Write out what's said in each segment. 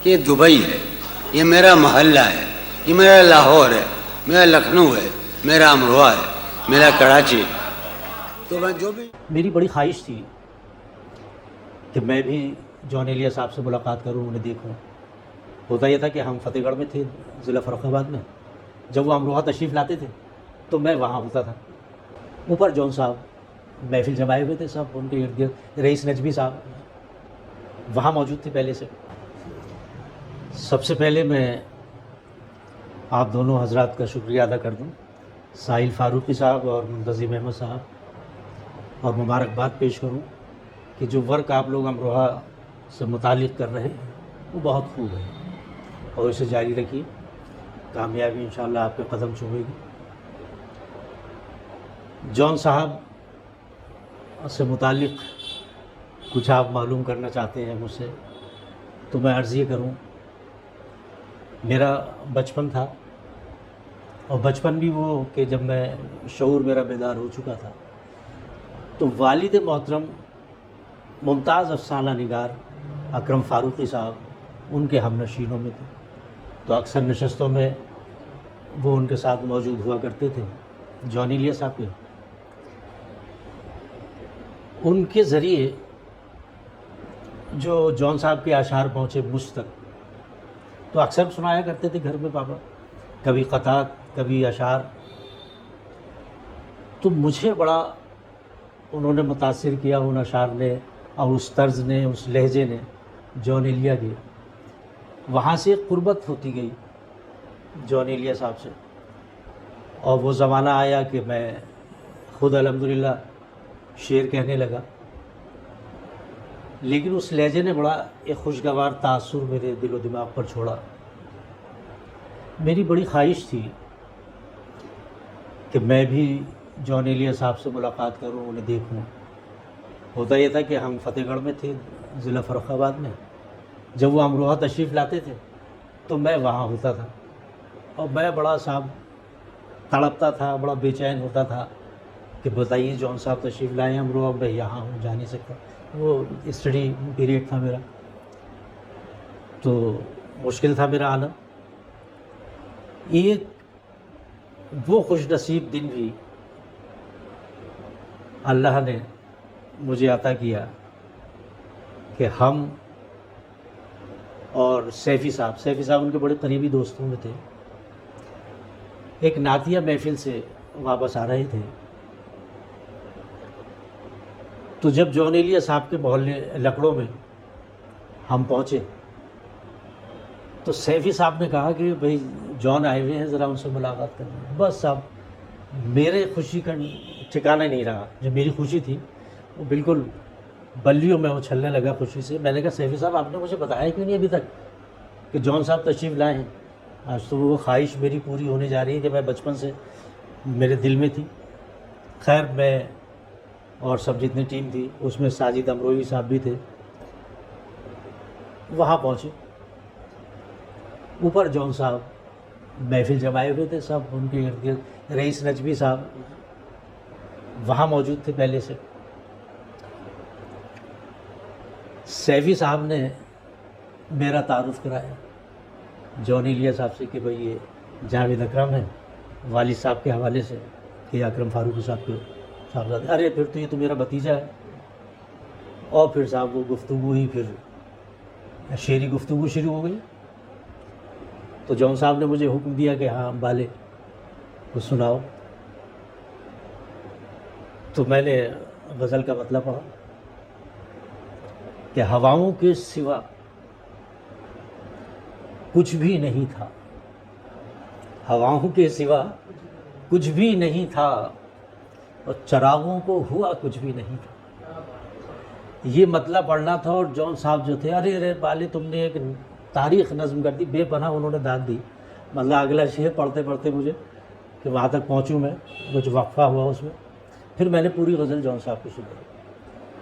کہ یہ دبئی ہے، یہ میرا محلہ ہے، یہ میرا لاہور ہے، میرا لکھنؤ ہے، میرا امروہہ ہے، میرا کراچی ہے. تو میں جو بھی میری بڑی خواہش تھی کہ میں بھی جون ایلیا صاحب سے ملاقات کروں، انہیں دیکھوں. ہوتا یہ تھا کہ ہم فتح گڑھ میں تھے، ضلع فرخ آباد میں. جب وہ امروہہ تشریف لاتے تھے تو میں وہاں ہوتا تھا. اوپر جون صاحب محفل جمائے ہوئے تھے، سب ان کے ارد گرد. رئیس نجمی صاحب وہاں موجود تھے پہلے سے. سب سے پہلے میں آپ دونوں حضرات کا شکریہ ادا کر دوں، ساحل فاروقی صاحب اور منتظم احمد صاحب، اور مبارکباد پیش کروں کہ جو ورک آپ لوگ امروہہ سے متعلق کر رہے ہیں وہ بہت خوب ہے، اور اسے جاری رکھیے. کامیابی انشاءاللہ آپ کے قدم چومے گی. جون صاحب سے متعلق کچھ آپ معلوم کرنا چاہتے ہیں مجھ سے، تو میں عرض یہ کروں. میرا بچپن تھا، اور بچپن بھی وہ کہ جب میں شعور میرا بیدار ہو چکا تھا تو والد محترم ممتاز افسانہ نگار اکرم فاروقی صاحب ان کے ہم نشینوں میں تھے. تو اکثر نشستوں میں وہ ان کے ساتھ موجود ہوا کرتے تھے، جون ایلیا صاحب کے. ان کے ذریعے جو جون صاحب کے اشعار پہنچے مجھ تک، تو اکثر سنایا کرتے تھے گھر میں پاپا، کبھی قطعات کبھی اشعار. تو مجھے بڑا انہوں نے متاثر کیا ان اشعار نے، اور اس طرز نے، اس لہجے نے جون ایلیا کے. وہاں سے قربت ہوتی گئی جون ایلیا صاحب سے، اور وہ زمانہ آیا کہ میں خود الحمدللہ شعر کہنے لگا. لیکن اس لہجے نے بڑا ایک خوشگوار تاثر میرے دل و دماغ پر چھوڑا. میری بڑی خواہش تھی کہ میں بھی جون ایلیا صاحب سے ملاقات کروں، انہیں دیکھوں. ہوتا یہ تھا کہ ہم فتح گڑھ میں تھے، ضلع فرخ آباد میں. جب وہ امروہہ تشریف لاتے تھے تو میں وہاں ہوتا تھا، اور میں بڑا صاحب تڑپتا تھا، بڑا بے چین ہوتا تھا کہ بتائیے جون صاحب تشریف لائے ہیں امروہہ، میں یہاں ہوں، جا نہیں سکتا. وہ اسٹڈی پیریڈ تھا میرا، تو مشکل تھا میرا آنا. ایک وہ خوش نصیب دن بھی اللہ نے مجھے عطا کیا کہ ہم اور سیفی صاحب ان کے بڑے قریبی دوستوں میں تھے، ایک نعتیہ محفل سے واپس آ رہے تھے. تو جب جون ایلیا صاحب کے محلے لکڑوں میں ہم پہنچے تو سیفی صاحب نے کہا کہ بھئی جون آئے ہوئے ہیں، ذرا ان سے ملاقات کریں. بس صاحب میرے خوشی کا ٹھکانہ نہیں رہا. جو میری خوشی تھی وہ بالکل بلیوں میں اچھلنے لگا خوشی سے. میں نے کہا سیفی صاحب آپ نے مجھے بتایا کیوں نہیں ابھی تک کہ جون صاحب تشریف لائے ہیں؟ آج تو وہ خواہش میری پوری ہونے جا رہی ہے کہ میں بچپن سے میرے دل میں تھی. خیر میں اور سب جتنی ٹیم تھی اس میں ساجد امروہی صاحب بھی تھے. وہاں پہنچے، اوپر جون صاحب محفل جمائے ہوئے تھے، سب ان کے ارد گرد. رئیس نجمی صاحب وہاں موجود تھے پہلے سے. سیفی صاحب نے میرا تعارف کرایا جون ایلیا صاحب سے کہ بھئی یہ جاوید اکرم ہے، والد صاحب کے حوالے سے کہ اکرم فاروقی صاحب کے صاحبزادے. ارے پھر تو یہ تو میرا بھتیجا ہے. اور پھر صاحب وہ گفتگو ہی پھر شعری گفتگو شروع ہو گئی. تو جون صاحب نے مجھے حکم دیا کہ ہاں بالے کو سناؤ. تو میں نے غزل کا مطلب پڑھا کہ ہواؤں کے سوا کچھ بھی نہیں تھا، ہواؤں کے سوا کچھ بھی نہیں تھا، اور چراغوں کو ہوا کچھ بھی نہیں تھا. یہ مطلب پڑھنا تھا. اور جون صاحب جو تھے، ارے بالے تم نے ایک تاریخ نظم کر دی. بے پناہ انہوں نے داد دی. مطلب اگلا شعر پڑھتے پڑھتے مجھے کہ وہاں تک پہنچوں میں، کچھ وقفہ ہوا اس میں. پھر میں نے پوری غزل جون صاحب کی سنی.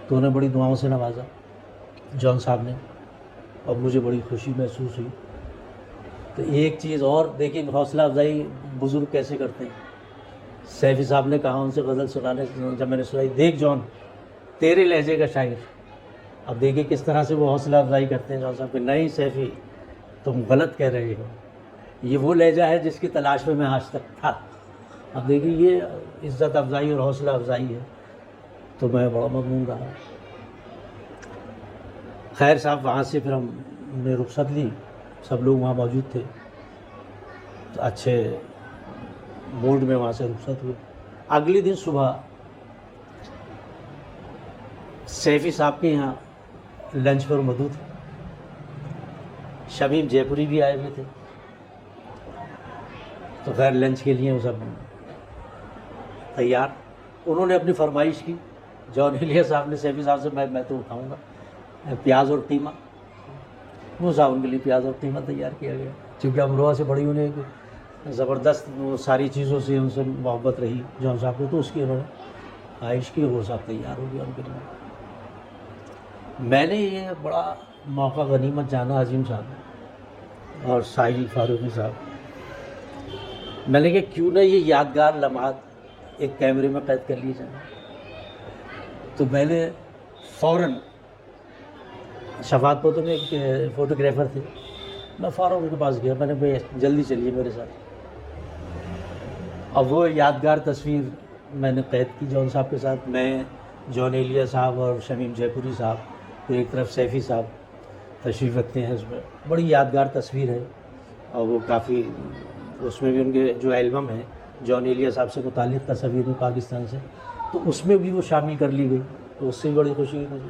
تو انہیں بڑی دعاؤں سے نوازا جون صاحب نے، اور مجھے بڑی خوشی محسوس ہوئی. تو ایک چیز اور دیکھیں حوصلہ افزائی بزرگ کیسے کرتے ہیں. سیفی صاحب نے کہا ان سے غزل سنانے، جب میں نے سنائی، دیکھ جون تیرے لہجے کا شاعر. اب دیکھیں کس طرح سے وہ حوصلہ افزائی کرتے ہیں جون صاحب کہ نہیں سیفی تم غلط کہہ رہے ہو. یہ وہ لہجہ ہے جس کی تلاش میں آج تک تھا. اب دیکھیے یہ عزت افزائی اور حوصلہ افزائی ہے، تو میں بڑا ممنون رہا. خیر صاحب وہاں سے پھر ہم نے رخصت لی، سب لوگ وہاں موجود تھے، تو اچھے موڈ میں وہاں سے رخصت ہوئے. اگلے دن صبح سیفی صاحب کے یہاں لنچ پر مدعو تھے. شمیم جے پوری بھی آئے ہوئے تھے. تو خیر لنچ کے لیے وہ سب تیار. انہوں نے اپنی فرمائش کی. جان ایلیا صاحب نے سیفی صاحب سے میں تو اٹھاؤں گا پیاز اور قیمہ. وہ صاحب ان کے لیے پیاز اور قیمہ تیار کیا گیا، چونکہ امروہہ سے بڑی انہیں زبردست وہ ساری چیزوں سے ان سے محبت رہی جان صاحب کو، تو اس کی انہوں نے خواہش کی، وہ صاحب تیار ہو گیا ان کے لیے. میں نے یہ بڑا موقع غنیمت جانا عظیم صاحب اور ساحل فاروقی صاحب. میں نے کہا کیوں نہ یہ یادگار لمحات ایک کیمرے میں قید کر لیے جائیں. تو میں نے فوراً شفاعت پوتو میں ایک فوٹوگرافر تھے، میں فوراً ان کے پاس گیا. میں نے بھائی جلدی چلیے میرے ساتھ. اب وہ یادگار تصویر میں نے قید کی جان صاحب کے ساتھ. میں، جان ایلیا صاحب اور شمیم جے پوری صاحب، پھر ایک طرف سیفی صاحب تشریف رکھتے ہیں. اس میں بڑی یادگار تصویر ہے، اور وہ کافی اس میں بھی ان کے جو البم ہے جان ایلیا صاحب سے متعلق تصاویر میں پاکستان سے، تو اس میں بھی وہ شامل کر لی گئی. تو اس سے بھی بڑی خوشی ہوئی مجھے.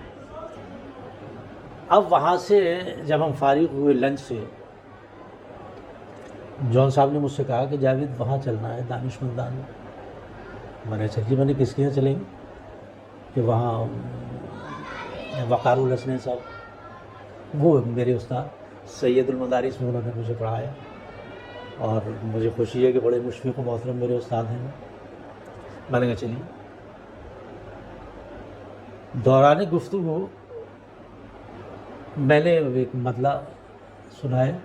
اب وہاں سے جب ہم فارغ ہوئے لنچ سے، جان صاحب نے مجھ سے کہا کہ جاوید وہاں چلنا ہے دانش مندان میں. میں نے چلیے. میں نے کس کے یہاں چلیں گے؟ کہ وہاں وقار الحسنین صاحب، وہ میرے استاد سید المدارس میں انہوں نے مجھے پڑھایا، اور مجھے خوشی ہے کہ بڑے مشفق و محترم میرے استاد ہیں. میں نے کہا چلیے. دوران گفتگو میں نے ایک مطلع سنایا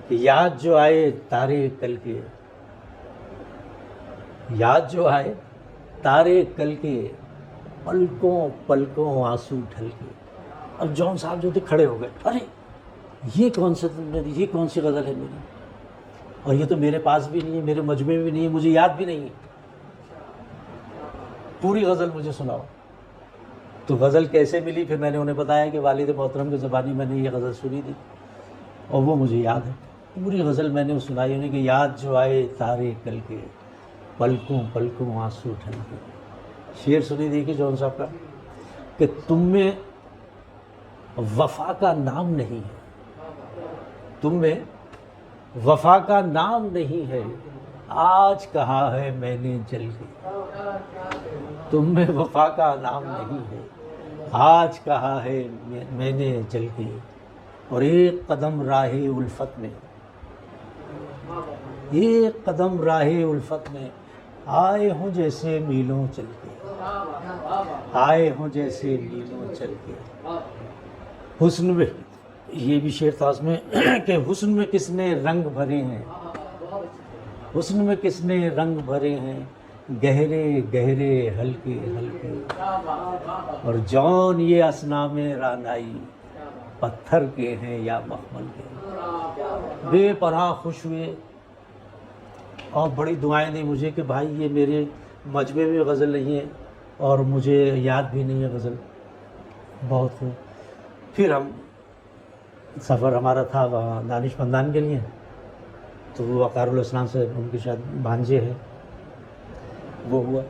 کہ یاد جو آئے تارے کل کے، یاد جو آئے تارے کل کے، پلکوں پلکوں آنسو ڈھل کے. اب جان صاحب جو تھے کھڑے ہو گئے. ارے یہ کون سی غزل ہے میری، اور یہ تو میرے پاس بھی نہیں ہے، میرے مجمع میں بھی نہیں ہے، مجھے یاد بھی نہیں ہے. پوری غزل مجھے سناؤ. تو غزل کیسے ملی؟ پھر میں نے انہیں بتایا کہ والد محترم کی زبانی میں نے یہ غزل سنی تھی، اور وہ مجھے یاد ہے. پوری غزل میں نے سنائی انہیں کہ یاد جو آئے تارے کل کے، پلکوں پلکوں آنسو ڈھل کے. شعر سنی دیکھیے جان صاحب کا کہ تم میں وفا کا نام نہیں ہے، تم میں وفا کا نام نہیں ہے، آج کہا ہے میں نے جل کے. تم میں وفا کا نام نہیں ہے، آج کہا ہے میں نے جل کے. اور ایک قدم راہ الفت میں، ایک قدم راہ الفت میں، آئے ہوں جیسے میلوں چل کے، آئے ہوں جیسے میلوں چل کے. حسن میں، یہ بھی شعر تھا اس میں کہ حسن میں کس نے رنگ بھرے ہیں، حسن میں کس نے رنگ بھرے ہیں، گہرے گہرے ہلکے ہلکے. اور جان یہ اصنام رانائی، پتھر کے ہیں یا مخمل کے. بے پناہ خوش ہوئے اور بڑی دعائیں دی مجھے کہ بھائی یہ میرے مجمع میں غزل نہیں ہے اور مجھے یاد بھی نہیں ہے غزل. بہت خوب. پھر ہم سفر ہمارا تھا وہاں دانش مندان کے لیے. تو وہ وقار الحسنین سے ان کے شاید بھانجے ہیں، وہ ہوا.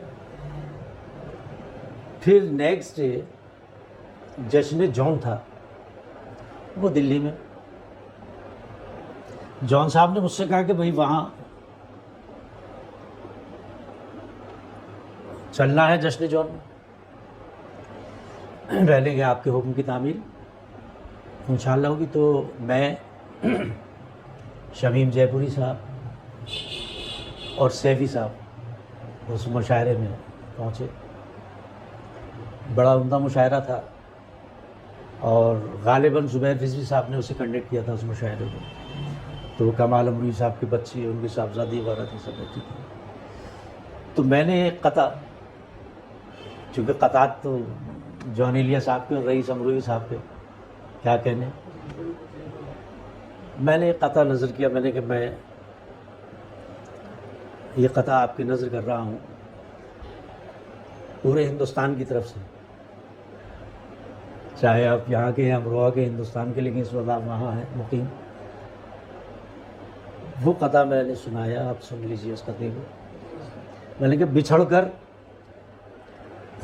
پھر نیکسٹ ڈے جشن جون تھا، وہ دلی میں. جان صاحب نے مجھ سے کہا کہ بھائی وہاں چلنا ہے جشن جون میں. پہلے کہ آپ کے حکم کی تعمیل انشاءاللہ ہوگی. تو میں، شمیم جے پوری صاحب اور سیفی صاحب اس مشاعرے میں پہنچے. بڑا عمدہ مشاعرہ تھا، اور غالباً زبیر رضوی صاحب نے اسے کنڈکٹ کیا تھا اس مشاعرے کو. تو کمال امروی صاحب کے بچے، ان کی صاحبزادی وغیرہ تھی، سب بیٹھی تھی. تو میں نے ایک قطع، چونکہ قطعات تو جان ایلیا صاحب کے اور رئیس امروی صاحب کے کیا کہنے. میں نے قطع نظر کیا، میں نے کہ میں یہ قطع آپ کی نظر کر رہا ہوں پورے ہندوستان کی طرف سے، چاہے آپ یہاں کے ہیں، امروہہ کے، ہندوستان کے، لیکن اس وقت آپ وہاں ہیں مقیم. وہ قطع میں نے سنایا، آپ سن لیجیے اس قطعے کو. میں نے کہا بچھڑ کر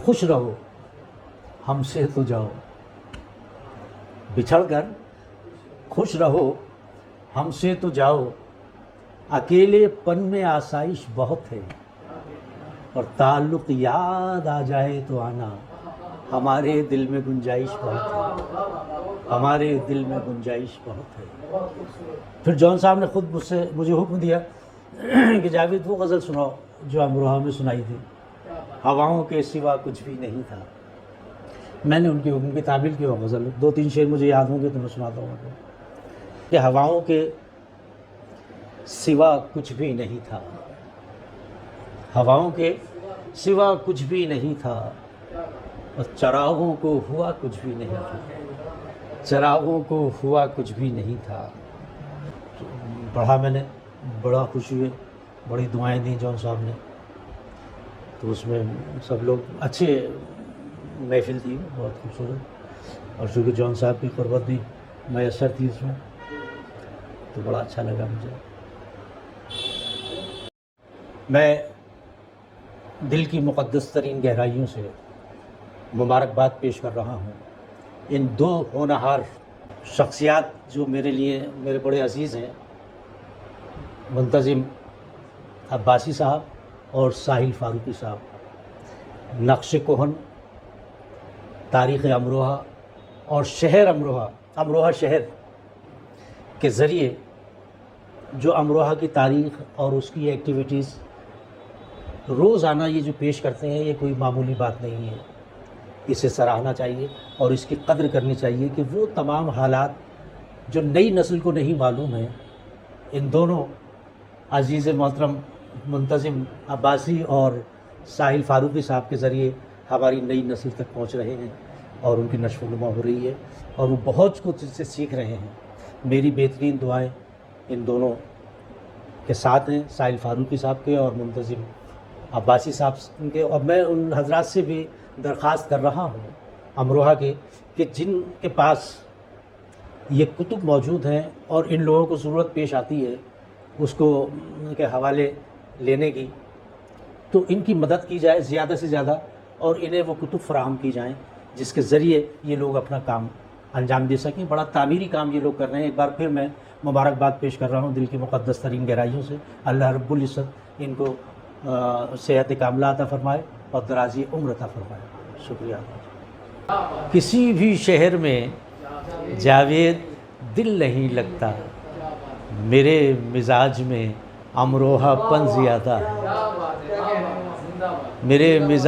خوش رہو ہم سے تو جاؤ، بچھڑ کر خوش رہو ہم سے تو جاؤ، اکیلے پن میں آسائش بہت ہے، اور تعلق یاد آ جائے تو آنا، ہمارے دل میں گنجائش بہت ہے، ہمارے دل میں گنجائش بہت ہے. پھر جون صاحب نے خود مجھے حکم دیا کہ جاوید وہ غزل سناؤ جو امروہہ میں سنائی تھی، ہواؤں کے سوا کچھ بھی نہیں تھا. میں نے ان کے حکم کی تعمیل کی، وہ غزل 2-3 شعر مجھے یاد ہوں گے تو میں سناتا ہوں کہ ہواؤں کے سوا کچھ بھی نہیں تھا، ہواؤں کے سوا کچھ بھی نہیں تھا، اور چراغوں کو ہوا کچھ بھی نہیں تھا، چراغوں کو ہوا کچھ بھی نہیں تھا. پڑھا میں نے، بڑا خوشی ہوئی، بڑی دعائیں دیں جون صاحب نے. تو اس میں سب لوگ اچھے، محفل تھی بہت خوبصورت، اور چونکہ جون صاحب کی قربت بھی میسر تھی اس میں، تو بڑا اچھا لگا مجھے. میں دل کی مقدس ترین گہرائیوں سے مبارکباد پیش کر رہا ہوں ان 2 ہونہار شخصیات جو میرے لیے میرے بڑے عزیز ہیں، منتظم عباسی صاحب اور ساحل فاروقی صاحب. نقش کہن، تاریخ امروہہ اور شہر امروہہ شہر کے ذریعے جو امروہہ کی تاریخ اور اس کی ایکٹیویٹیز روزانہ یہ جو پیش کرتے ہیں، یہ کوئی معمولی بات نہیں ہے. اسے سراہنا چاہیے اور اس کی قدر کرنی چاہیے کہ وہ تمام حالات جو نئی نسل کو نہیں معلوم ہیں، ان دونوں عزیز محترم منتظم عباسی اور ساحل فاروقی صاحب کے ذریعے ہماری نئی نسل تک پہنچ رہے ہیں، اور ان کی نشو و نما ہو رہی ہے، اور وہ بہت کچھ اس سے سیکھ رہے ہیں. میری بہترین دعائیں ان دونوں کے ساتھ ہیں، ساحل فاروقی صاحب کے اور منتظم عباسی صاحب کے. اور میں ان حضرات سے بھی درخواست کر رہا ہوں امروہہ کے، کہ جن کے پاس یہ کتب موجود ہیں اور ان لوگوں کو ضرورت پیش آتی ہے اس کو کے حوالے لینے کی، تو ان کی مدد کی جائے زیادہ سے زیادہ، اور انہیں وہ کتب فراہم کی جائیں جس کے ذریعے یہ لوگ اپنا کام انجام دے سکیں. بڑا تعمیری کام یہ لوگ کر رہے ہیں. ایک بار پھر میں مبارکباد پیش کر رہا ہوں دل کی مقدس ترین گہرائیوں سے. اللہ رب العزت ان کو صحت کاملہ عطا فرمائے اور درازی عمر عطا فرمائے. شکریہ. کسی بھی شہر میں جاوید دل نہیں لگتا، میرے مزاج میں امروہہ پن زیادہ ہے، میرے مزاج